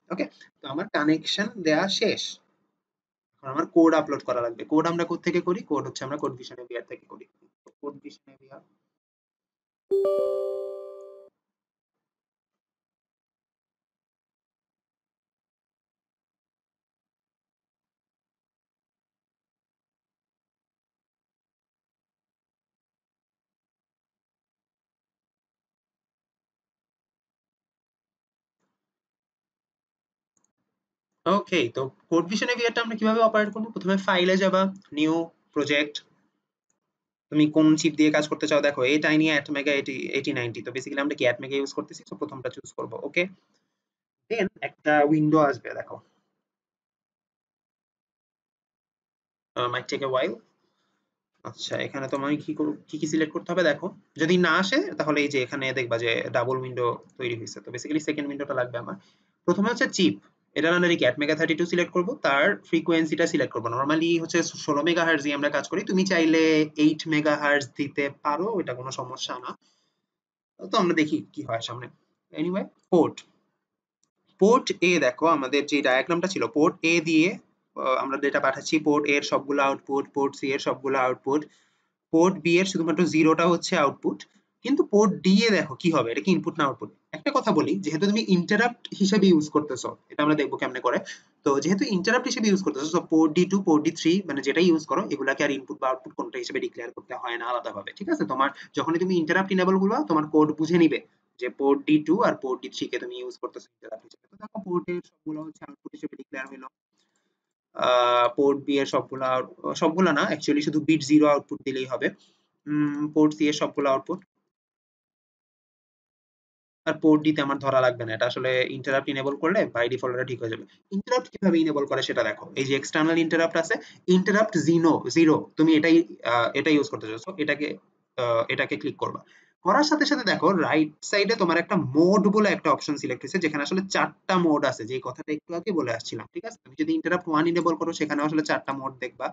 ওকে, তো আমার কানেকশন দেওয়া শেষ। এখন আমার কোড আপলোড করা লাগবে। কোড আমরা কোত্থেকে করি? কোড হচ্ছে আমরা কোড ভিশন এভিআর থেকে করি। কোড ভিশন এভিআর, ওকে, তো কোড ভিশন এভিয়ারটা আমরা কিভাবে অপারেট করব? প্রথমে ফাইলে যাবা, নিউ প্রজেক্ট, তুমি কোন চিপ দিয়ে কাজ করতে চাও দেখো, এই টাইনি অ্যাটমেগা 8090, তো বেসিক্যালি আমরা কি অ্যাটমেগা ইউজ করতেছি, তো প্রথমটা চুজ করব। ওকে, দেন একটা উইন্ডো আসবে দেখো, মাইট টেক এ ওয়াইল। আচ্ছা, এখানে তোমায় কি কি সিলেক্ট করতে হবে দেখো, যদি না আসে তাহলে এই যে এখানে দেখবা যে ডাবল উইন্ডো তৈরি হয়েছে, তো বেসিক্যালি সেকেন্ড উইন্ডোটা লাগবে আমার। প্রথমে হচ্ছে চিপ, এটার আন্ডারে কি অ্যাটমেগা 32 সিলেক্ট করব, তার ফ্রিকোয়েন্সিটা সিলেক্ট করব। নরমালি হচ্ছে 16 মেগাহার্জ দিয়ে আমরা কাজ করি, তুমি চাইলে 8 মেগাহার্জ দিতে পারো, এটা কোনো সমস্যা না। তো আমরা দেখি কি হয় সামনে। এনিওয়ে, পোর্ট পোর্ট এ দেখো, আমাদের যে ডায়াগ্রামটা ছিল, পোর্ট এ দিয়ে আমরা ডেটা পাঠাচ্ছি, পোর্ট এর সবগুলো আউটপুট, পোর্ট সি এর সবগুলো আউটপুট, পোর্ট বি এর শুধুমাত্র জিরোটা হচ্ছে আউটপুট। কিন্তু পোর্ট ডি এ দেখো কি হবে, এটা কি ইনপুট না আউটপুট? একটা কথা বলি, যেহেতু তুমি ইন্টারাপ্ট হিসেবে ইউজ করতেছো, এটা আমরা দেখবো কেমনে করে। তো যেহেতু ইন্টারাপ্ট হিসেবে ইউজ করতেছো, তো port D two port D three মানে যেটাই ইউজ করো, এগুলাকে আর ইনপুট বা আউটপুট কোনটা হিসেবে ডিক্লেয়ার করতে হয় না আলাদাভাবে, ঠিক আছে? তোমার যখনই তুমি ইন্টারাপ্ট ইনেবল গুলো, তোমার কোড বুঝে নিবে যে পোর্ট ডি টু আর পোর্ট ডি থ্রি কে তুমি ইউজ করতেছো ইন্টারাপ্ট হিসেবে। তো দেখো পোর্টের সবগুলো হচ্ছে আউটপুট হিসেবে ডিক্লেয়ার হইলো। পোর্ট বি এর সবগুলা না, অ্যাকচুয়ালি শুধু বিট জিরো আউটপুট দিলেই হবে। পোর্ট সি এর সবগুলো আউটপুট, আর পোর্ট ডি তে আমার ধরা লাগবে না, এটা আসলে ইন্টারাপ্ট ইনেবল করলে বাই ডিফল্ট এটা ঠিক হয়ে যাবে। ইন্টারাপ্ট কিভাবে ইনেবল করে সেটা দেখো, এই যে এক্সটার্নাল ইন্টারাপ্ট আছে, ইন্টারাপ্ট জিরো, তুমি এটা ইউজ করতে চাচ্ছো, এটাকে ক্লিক করবা। করার সাথে সাথে দেখো রাইট সাইডে তোমার একটা মোড বলে একটা অপশন সিলেক্ট হয়েছে, যেখানে আসলে 4টা মোড আছে, যে কথাটা একটু আগে বলে আসছিলাম, ঠিক আছে? তুমি যদি ইন্টারাপ্ট 1 ইনেবল করো, সেখানে আসলে 4টা মোড দেখবা,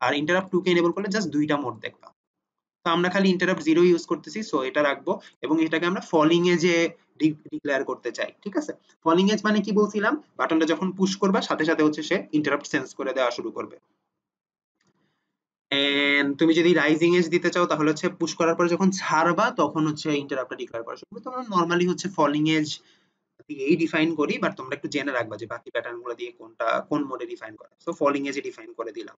আর ইন্টারাপ্ট 2 কে ইনেবল করলে জাস্ট 2টা মোড দেখবা। তো আমরা খালি ইন্টারাপ্ট জিরো ইউজ করতেছি, সো এটা রাখবো। এবং এটাকে আমরা ফলিং এজে ডিক্লেয়ার করতে চাই, ঠিক আছে? ফলিং এজ মানে কি বলছিলাম, বাটনটা যখন পুশ করবা সাথে সাথে হচ্ছে সে ইন্টারাপ্ট সেন্স করে দেওয়া শুরু করবে। এন্ড তুমি যদি রাইজিং এজ দিতে চাও, তাহলে হচ্ছে পুশ করার পরে যখন ছাড়বা তখন হচ্ছে ইন্টারাপ্টটা ডিক্লেয়ার করা শুরু করবে। তোমরা নরমালি হচ্ছে ফলিং এজ দিয়েই ডিফাইন করি, বাট তোমরা একটু জেনে রাখবা যে বাকি প্যাটার্ন গুলো দিয়ে কোনটা কোন মোডে ডিফাইন করে। সো ফলিং এজে ডিফাইন করে দিলাম।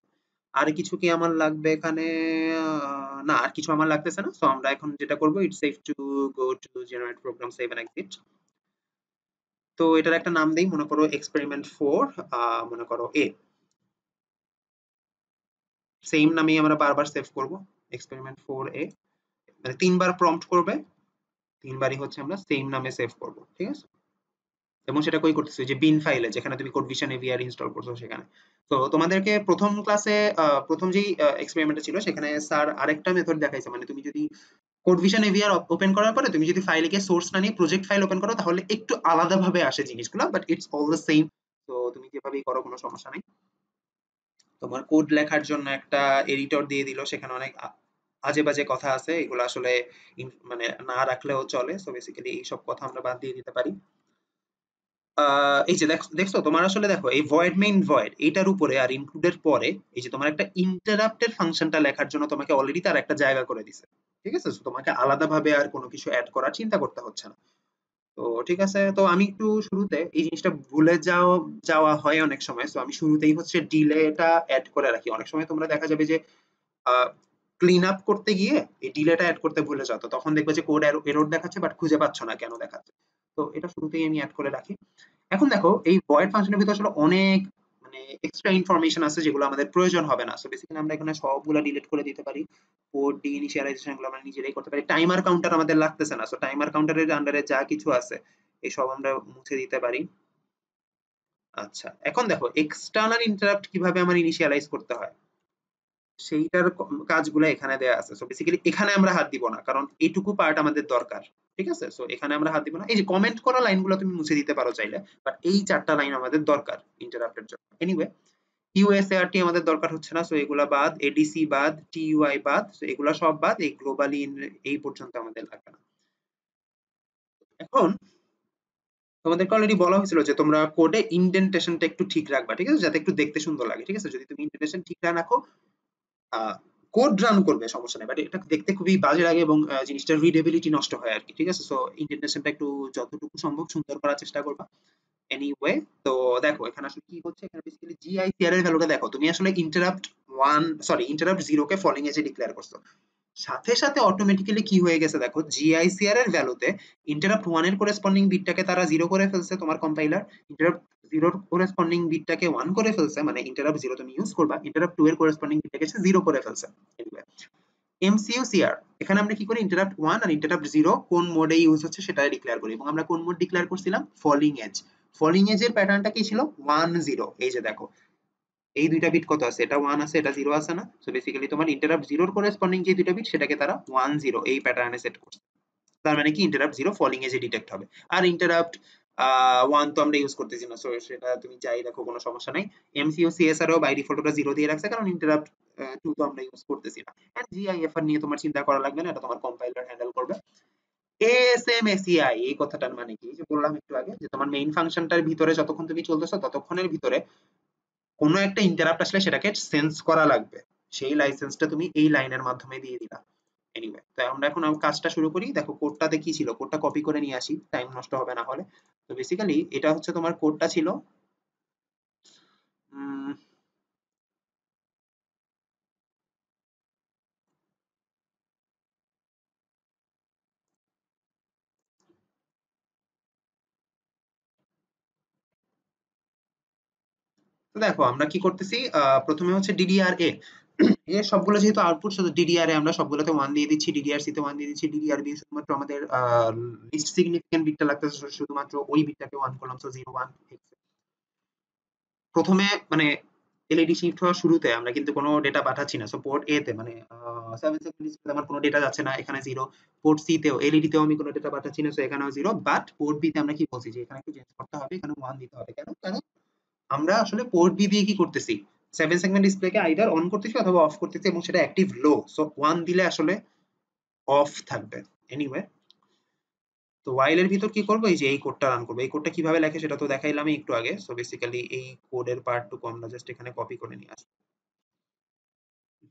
আর কিছু কি আমার লাগবে এখানে? না, আর কিছু আমার লাগতেছে না। সো আমরা এখন যেটা করব, it's safe to go to generate program, save and exit. তো এটার একটা নাম দেই, মনে করো এক্সপেরিমেন্ট 4, মনে করো এ। সেম নামেই আমরা বারবার সেভ করব, এক্সপেরিমেন্ট 4 এ। মানে তিনবার প্রম্পট করবে, তিনবারই হচ্ছে আমরা সেম নামে সেভ করব, ঠিক আছে? এবং সেটা কই করতেছি, যে বিন ফাইলে যেখানে তুমি কোডভিশন এভিআর ইনস্টল করছো সেখানে। তো তোমাদেরকে প্রথম ক্লাসে প্রথম যেই এক্সপেরিমেন্টটা ছিল, সেখানে স্যার আরেকটা মেথড দেখাইছে, মানে তুমি যদি কোডভিশন এভিআর ওপেন করার পরে তুমি যদি ফাইলে গিয়ে সোর্স না নিয়ে প্রজেক্ট ফাইল ওপেন করো, তাহলে একটু আলাদাভাবে আসে জিনিসগুলো, but it's all the same. তো তুমি যেভাবেই করো কোনো সমস্যা নাই। তোমার কোড লেখার জন্য একটা এডিটর দিয়ে দিল, সেখানে অনেক আজে বাজে কথা আছে, এগুলো আসলে মানে না রাখলেও চলে। সো বেসিক্যালি এইসব কথা আমরা বাদ দিয়ে দিতে পারি। এই যে দেখছো তোমার আসলে দেখো, এই ভয়েড মেইন ভয়েড এইটার উপরে আর ইনক্লুডের পরে, এই যে তোমার একটা ইন্টারাপ্টের ফাংশনটা লেখার জন্য তোমাকে অলরেডি তার একটা জায়গা করে দিছে, ঠিক আছে? So তোমাকে আলাদাভাবে আর কোনো কিছু অ্যাড করার চিন্তা করতে হচ্ছে না। তো ঠিক আছে, তো আমি একটু শুরুতে এই জিনিসটা ভুলে যাওয়া হয় অনেক সময়, তো আমি শুরুতেই হচ্ছে ডিলেটা অ্যাড করে রাখি। অনেক সময় তোমরা দেখা যাবে যে ক্লিন আপ করতে গিয়ে এই ডিলেটা অ্যাড করতে ভুলে যাও, তো তখন দেখবে যে কোড এরর দেখাচ্ছে, বাট খুঁজে পাচ্ছ না কেন দেখাচ্ছে। তো এটা শুরুতেই আমি অ্যাড করে রাখি। এখন দেখো, এই ভয়েড ফাংশনের ভিতরে আসলে অনেক মানে এক্সট্রা ইনফরমেশন আছে, যেগুলো আমাদের প্রয়োজন হবে না। সো বেসিক্যালি আমরা এখানে সবগুলা ডিলিট করে দিতে পারি। কোড ডি ইনিশিয়ালাইজেশন গুলো আমরা নিজেরাই করতে পারি। টাইমার কাউন্টার আমাদের লাগতেছে না, সো টাইমার কাউন্টারের আন্ডারে যা কিছু আছে এই সব আমরা মুছে দিতে পারি। আচ্ছা, এখন দেখো এক্সটার্নাল ইন্টারাপ্ট কিভাবে আমার ইনিশিয়ালাইজ করতে হয়, সেইটার কাজগুলো এখানে দেয়া আছে। সো বেসিক্যালি এখানে আমরা হাত দিব না, কারণ এইটুকু পার্ট আমাদের দরকার, ঠিক আছে? সো এখানে আমরা হাত দিব না। এই যে কমেন্ট করা লাইনগুলো তুমি মুছে দিতে পারো চাইলে, বাট এই 4টা লাইন আমাদের দরকার ইন্টারাপ্টের জন্য। এনিওয়ে, ইউএসএআরটি আমাদের দরকার হচ্ছে না, সো এগুলা বাদ, এডিসি বাদ, টিইউআই বাদ, সো এগুলা সব বাদ, এই গ্লোবালি এই পর্যন্ত আমাদের লাগবে না। এখন তোমাদেরকে অলরেডি বলা হয়েছিল যে তোমরা কোডে ইন্ডেন্টেশনটা একটু ঠিক রাখবা, ঠিক আছে? যাতে একটু দেখতে সুন্দর লাগে, ঠিক আছে? যদি তুমি ইন্ডেন্টেশন ঠিক না রাখো, কোড রান করবে সমস্যা নেই, বাট এটা দেখতে খুবই বাজে লাগে এবং জিনিসটার রিডেবিলিটি নষ্ট হয় আর কি, ঠিক আছে? সো ইন্ডেন্টেশনটা একটু যতটুকু সম্ভব সুন্দর করার চেষ্টা করবা। এনিওয়ে, তো দেখো এখানে আসলে কি হচ্ছে, এখানে বেসিক্যালি জিআইসিআর এর ভ্যালুটা দেখো, তুমি আসলে ইন্টারাপ্ট 1 সরি ইন্টারাপ্ট 0 কে ফলিং এজে ডিক্লেয়ার করছো। সাথে সাথে অটোমেটিক্যালি কি হয়ে গেছে দেখো, জিআইসিআর এর ভ্যালুতে ইন্টারাপ্ট 1 এর করেসপন্ডিং বিটটাকে তারা 0 করে ফেলছে, তোমার কম্পাইলার ইন্টারাপ্ট 0 এর করেসপন্ডিং বিটটাকে 1 করে ফেলছে, মানে ইন্টারাপ্ট 0 তুমি ইউজ করবা, ইন্টারাপ্ট 2 এর করেসপন্ডিং বিটটাকে সে 0 করে ফেলছে। এনিওয়ে, এমসিইউসিআর এখানে আমরা কি করি, ইন্টারাপ্ট 1 আর ইন্টারাপ্ট 0 কোন মোডে ইউজ হচ্ছে সেটা ডিক্লেয়ার করি, এবং আমরা কোন মোড ডিক্লেয়ার করছিলাম, ফলিং এজ। ফলিং এজ এর প্যাটার্নটা কি ছিল, 1 0। এই যে দেখো, এই দুইটা বিট কত আছে, এটা 1 আছে, এটা 0 আছে না, সো বেসিক্যালি তোমার ইন্টারাপ্ট 0 এর করেসপন্ডিং যে দুইটা বিট সেটাকে তারা 1 0 এই প্যাটার্নে সেট করছে। তার মানে কি ইন্টারাপ্ট 0 ফলিং এজে ডিটেক্ট হবে। আর ইন্টারাপ্ট 1 তো আমরা ইউজ করতেছি না, সো সেটা তুমি যাই দেখো কোনো সমস্যা নাই। এমসিইউ সিএসআর ও বাই ডিফল্ট ওটা 0 দিয়ে রাখছে, কারণ ইন্টারাপ্ট 2 তো আমরা ইউজ করতেছি না। এন্ড জিআইএফআর নিয়ে তোমার চিন্তা করা লাগবে না, এটা তোমার কম্পাইলার হ্যান্ডেল করবে। এএসএমএসিআই এই কথাটার মানে কি, যে বললাম একটু আগে, যে তোমার মেইন ফাংশনটার ভিতরে যতক্ষণ তুমি চলতেছো ততক্ষণের ভিতরে কোনো একটা ইন্টারাপ্ট আসলে সেটাকে সেন্স করা লাগবে, সেই লাইসেন্সটা তুমি এই লাইনের মাধ্যমে দিয়ে দিলা। এনিওয়ে, তো আমরা এখন কাজটা শুরু করি। দেখো কোডটাতে কি ছিল, কোডটা কপি করে নিয়ে আসি, টাইম নষ্ট হবে না হলে। তো বেসিক্যালি এটা হচ্ছে তোমার কোডটা ছিল, উম, তো দেখো আমরা কি করতেছি, প্রথমে হচ্ছে ডিডিআর এ, এর সবগুলো যেহেতু আউটপুট, শুধু ডিডিআর এ আমরা সবগুলোতে 1 দিয়ে দিচ্ছি, ডিডিআর সি তে 1 দিয়ে দিচ্ছি, ডিডিআর বি শুধুমাত্র আমাদের লিস্ট সিগনিফিকেন্ট বিটটা লাগতেছে, শুধুমাত্র ওই বিটটাকে 1 করলাম, সো 0 1। প্রথমে মানে এলইডি শিফট হওয়ার শুরুতে আমরা কিন্তু কোনো ডেটা পাঠাচ্ছি না, সো পোর্ট এ তে মানে 7 সেকেন্ড ডিসপ্লে আমার কোনো ডেটা যাচ্ছে না, এখানে 0। পোর্ট সি তেও এলইডি তেও আমি কোনো ডেটা পাঠাচ্ছি না, সো এখানেও 0। বাট পোর্ট বি তে আমরা কি বলছি, যে এখানে একটু চেঞ্জ করতে হবে, এখানে 1 দিতে হবে। কেন, কারণ আমরা আসলে পোর্ট বি দিয়ে কি করতেছি, 7 সেগমেন্ট ডিসপ্লেকে আইদার অন করতেছি অথবা অফ করতেছি, এবং সেটা অ্যাক্টিভ লো, সো 1 দিলে আসলে অফ থাকবে। এনিওয়ে, তো while এর ভিতর কি করব, এই যে এই কোডটা রান করব। এই কোডটা কিভাবে লেখে সেটা তো দেখাইলাম একটু আগে। সো বেসিক্যালি এই কোডের পার্টটুকু আমরা জাস্ট এখানে কপি করে নিয়ে আসবো।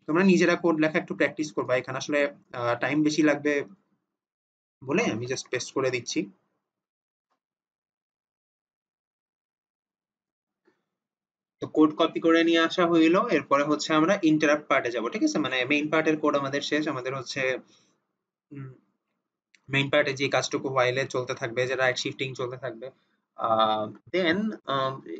তোমরা নিজেরা কোড লেখা একটু প্র্যাকটিস করবা, এখানে আসলে টাইম বেশি লাগবে বলে আমি জাস্ট পেস্ট করে দিচ্ছি। তো কোড কপি করে নিয়ে আসা হইলো, এরপরে হচ্ছে আমরা ইন্টারাপ্ট পার্টে যাব, ঠিক আছে, মানে মেইন পার্টের কোড আমাদের শেষ। আমাদের হচ্ছে মেইন পার্টে যে কাজটুকু while এ চলতে থাকবে, যে রাইট শিফটিং চলতে থাকবে, দেন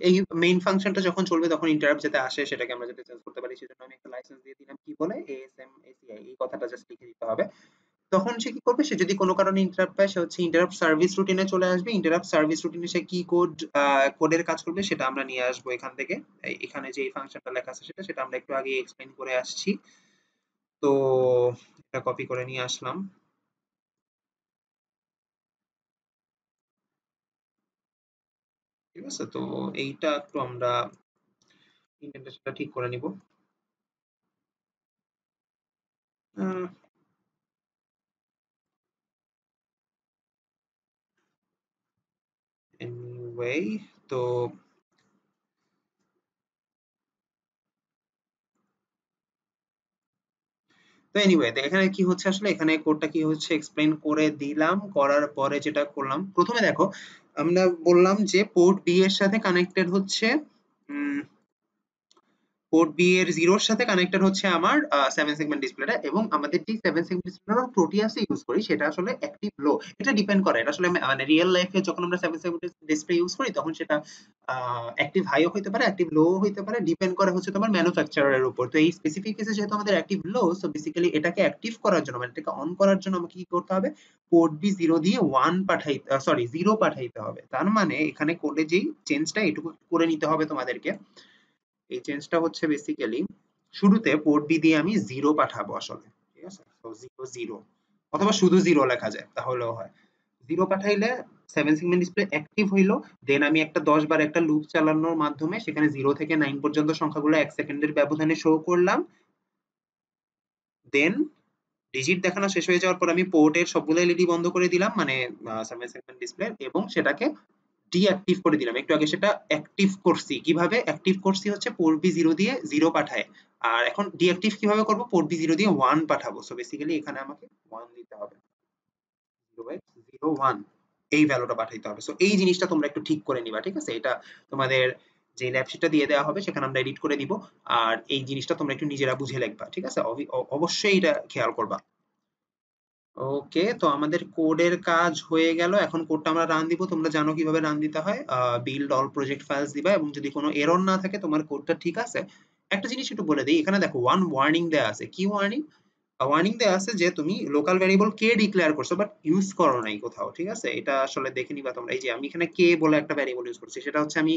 এই মেইন ফাংশনটা যখন চলবে তখন ইন্টারাপ্ট যাতে আসে সেটাকে আমরা যাতে চেঞ্জ করতে পারি, সেজন্য আমি একটা লাইসেন্স দিয়ে দিলাম, কি বলে, এএসএম এসিআই, এই কথাটা জাস্ট লিখে দিতে হবে। তখন সে কি করবে, সে যদি কোনো কারণে ইন্টারাপ্ট পায়, সে হচ্ছে ইন্টারাপ্ট সার্ভিস রুটিনে চলে আসবে। ইন্টারাপ্ট সার্ভিস রুটিনে সে কি কোডের কাজ করবে সেটা আমরা নিয়ে আসবো এখান থেকে। এখানে যে ফাংশনটা লেখা আছে সেটা সেটা আমরা একটু আগে এক্সপ্লেইন করে আসছি। তো এটা কপি করে নিয়ে আসলাম, ঠিক আছে। তো এইটা একটু আমরা ইন্ডেন্টেশনটা ঠিক করে নিব। এনিওয়ে, তো এখানে কি হচ্ছে আসলে, এখানে কোডটা কি হচ্ছে এক্সপ্লেইন করে দিলাম। করার পরে যেটা করলাম, প্রথমে দেখো আমরা বললাম যে পোর্ট বি এর সাথে কানেক্টেড হচ্ছে, পোর্ট বি এর 0 এর সাথে কানেক্টেড হচ্ছে আমার 7 সেগমেন্ট ডিসপ্লেটা, এবং আমাদের যে 7 সেগমেন্ট ডিসপ্লেটা প্রোটিয়াস ইউজ করি সেটা আসলে অ্যাক্টিভ লো। এটা ডিপেন্ড করে, এটা আসলে মানে রিয়েল লাইফে যখন আমরা 7 সেগমেন্ট ডিসপ্লে ইউজ করি তখন সেটা অ্যাক্টিভ হাইও হইতে পারে, অ্যাক্টিভ লো হইতে পারে, ডিপেন্ড করে হচ্ছে তোমার ম্যানুফ্যাকচারারের উপর। তো এই স্পেসিফিক কেসে যেহেতু আমাদের অ্যাক্টিভ লো, সো বেসিক্যালি এটাকে অ্যাক্টিভ করার জন্য, মানে এটাকে অন করার জন্য আমাকে কি করতে হবে, পোর্ট বি 0 দিয়ে 1 পাঠাইতে, সরি 0 পাঠাইতে হবে। তার মানে এখানে কোডে যেই চেঞ্জটা এটুকু করে নিতে হবে তোমাদেরকে। এই চেঞ্জটা হচ্ছে বেসিক্যালি শুরুতে পোর্ট বি দিয়ে আমি 0 পাঠাবো আসলে, ঠিক আছে, তো 0 0 অথবা শুধু 0 লেখা যায় তাহলেও হয়। 0 পাঠাইলে 7 সেগমেন্ট ডিসপ্লে অ্যাক্টিভ হইলো, দেন আমি একটা 10 বার একটা লুপ চালানোর মাধ্যমে সেখানে 0 থেকে 9 পর্যন্ত সংখ্যাগুলো 1 সেকেন্ডের ব্যবধানে শো করলাম। দেন ডিজিট দেখানো শেষ হয়ে যাওয়ার পর আমি পোর্টের সবগুলো এলইডি বন্ধ করে দিলাম, মানে 7 সেগমেন্ট ডিসপ্লে, এবং সেটাকে ডিঅ্যাক্টিভ করে দিলাম। একটু আগে সেটা অ্যাক্টিভ করছি, কিভাবে অ্যাক্টিভ করছি হচ্ছে পোর্ট বি 0 দিয়ে 0 পাঠায়। আর এখন ডিঅ্যাক্টিভ কিভাবে করব, পোর্ট বি 0 দিয়ে 1 পাঠাবো। সো বেসিক্যালি এখানে আমাকে 1 দিতে হবে, 0x01 এই ভ্যালুটা পাঠাইতে হবে। সো এই জিনিসটা তোমরা একটু ঠিক করে নিবা, ঠিক আছে। এটা তোমাদের যে ল্যাব শিটটা দিয়ে দেওয়া হবে সেখানে আমরা এডিট করে দিব। আর এই জিনিসটা তোমরা একটু নিজেরা বুঝে লিখবা, ঠিক আছে, অবশ্যই এটা খেয়াল করবা। ওকে, তো আমাদের কোডের কাজ হয়ে গেল। এখন কোডটা আমরা রান দিব। তোমরা জানো কিভাবে রান দিতে হয়। বিল্ড অল প্রজেক্ট ফাইলস দিবা এবং যদি কোনো এরর না থাকে তোমার কোডটা ঠিক আছে। একটা জিনিস একটু বলে দেই, এখানে দেখো ওয়ান ওয়ার্নিং দেয়া আছে। কি ওয়ার্নিং? ওয়ার্নিং দেয়া আছে যে তুমি লোকাল ভ্যারিয়েবল কে ডিক্লেয়ার করছো বাট ইউজ করো নাই কোথাও। ঠিক আছে? এটা আসলে দেখে নিবা তোমরা। এই যে আমি এখানে কে বলে একটা ভ্যারিয়েবল ইউজ করছি। সেটা হচ্ছে আমি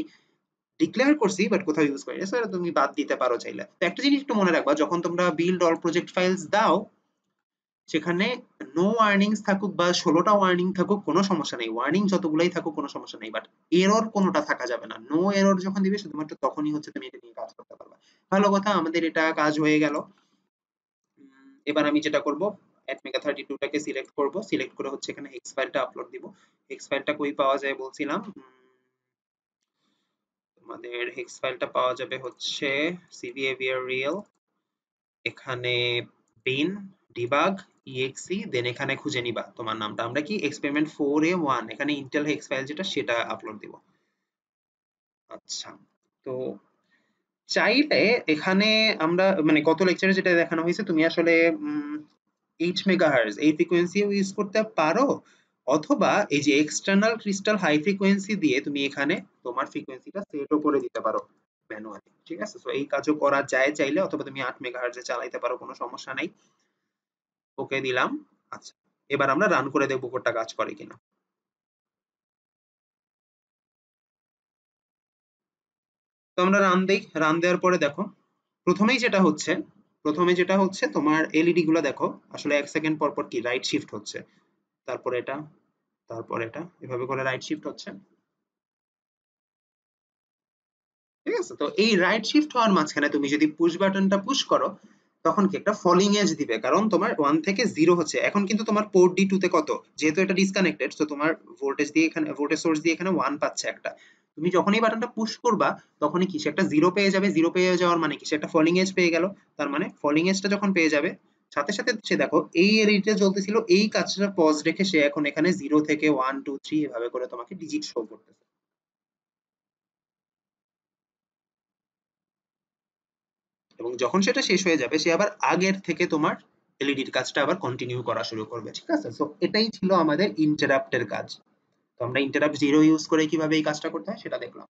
ডিক্লেয়ার করছি বাট কোথাও ইউজ করিনি। সো এটা তুমি বাদ দিতে পারো চাইলে। তো একটা জিনিস একটু মনে রাখবা, যখন তোমরা বিল্ড অল প্রজেক্ট ফাইলস দাও সেখানে নো ওয়ার্নিংস থাকুক বা ১৬টা ওয়ার্নিং থাকুক কোনো সমস্যা নেই। ওয়ার্নিং যতগুলাই থাকুক কোনো সমস্যা নেই। বাট এরর কোনোটা থাকা যাবে না। নো এরর যখন দিবে শুধুমাত্র তখনই হচ্ছে তুমি এটা নিয়ে কাজ করতে পারবা। ভালো কথা, আমাদের এটা কাজ হয়ে গেল। এবার আমি যেটা করব, অ্যাটমেগা 32 টাকে সিলেক্ট করব। সিলেক্ট করে হচ্ছে এখানে হেক্স ফাইলটা আপলোড দিব। হেক্স ফাইলটা কই পাওয়া যায় বলছিলাম? তোমাদের হেক্স ফাইলটা পাওয়া যাবে হচ্ছে সিভিএভিআর রিয়েল, এখানে bin debug exe, দেন এখানে খুঁজে নিবা তোমার নামটা। আমরা কি এক্সপেরিমেন্ট 4a1 এখানে ইন্টেল হেক্স ফাইল যেটা সেটা আপলোড দিব। আচ্ছা, তো চাইলে এখানে আমরা মানে গত লেকচারে যেটা দেখানো হয়েছে তুমি আসলে 8 মেগাহার্জ এই ফ্রিকোয়েন্সিও ইউজ করতে পারো, অথবা এই যে এক্সটার্নাল ক্রিস্টাল হাই ফ্রিকোয়েন্সি দিয়ে তুমি এখানে তোমার ফ্রিকোয়েন্সিটা সেটও করে দিতে পারো ম্যানুয়ালি। ঠিক আছে? সো এই কাজও করা যায় চাইলে, অথবা তুমি 8 মেগাহার্জে চালাইতে পারো, কোনো সমস্যা নাই। ওকে দিলাম। আচ্ছা, এবার আমরা রান করে দেখবো কোডটা কাজ করে কিনা। তো আমরা রান দেই। রান দেওয়ার পরে দেখো প্রথমেই যেটা হচ্ছে, প্রথমে যেটা হচ্ছে তোমার এলইডি গুলো দেখো আসলে 1 সেকেন্ড পর পর কি রাইট শিফট হচ্ছে। তারপর এটা, তারপর এটা, এভাবে করে রাইট শিফট হচ্ছে। ঠিক আছে? তো এই রাইট শিফট হওয়ার মাঝখানে তুমি যদি পুশ বাটনটা পুশ করো তখন কি একটা ফলিং এজ দিবে, কারণ তোমার 1 থেকে 0 হচ্ছে। এখন কিন্তু তোমার পোর্ট ডি 2 তে কত, যেহেতু এটা ডিসকানেক্টেড তো তোমার ভোল্টেজ দিয়ে এখানে ভোল্টেজ সোর্স দিয়ে এখানে 1 পাচ্ছে একটা। তুমি যখনই বাটনটা পুশ করবা তখনই কি সে একটা 0 পেয়ে যাবে। 0 পেয়ে যাওয়ার মানে কি সে একটা ফলিং এজ পেয়ে গেল। তার মানে ফলিং এজটা যখন পেয়ে যাবে সাথে সাথে সে দেখো এই এলইডিটা জ্বলতেছিল, এই কাজটা পজ রেখে সে এখন এখানে 0 থেকে 1 2 3 এভাবে করে তোমাকে ডিজিট শো করতেছে। এবং যখন সেটা শেষ হয়ে যাবে সে আবার আগের থেকে তোমার এলইডির কাজটা আবার কন্টিনিউ করা শুরু করবে। ঠিক আছে? সো এটাই ছিল আমাদের ইন্টারাপ্টের কাজ। তো আমরা ইন্টারাপ্ট জিরো ইউজ করে কিভাবে এই কাজটা করতে হয় সেটা দেখলাম।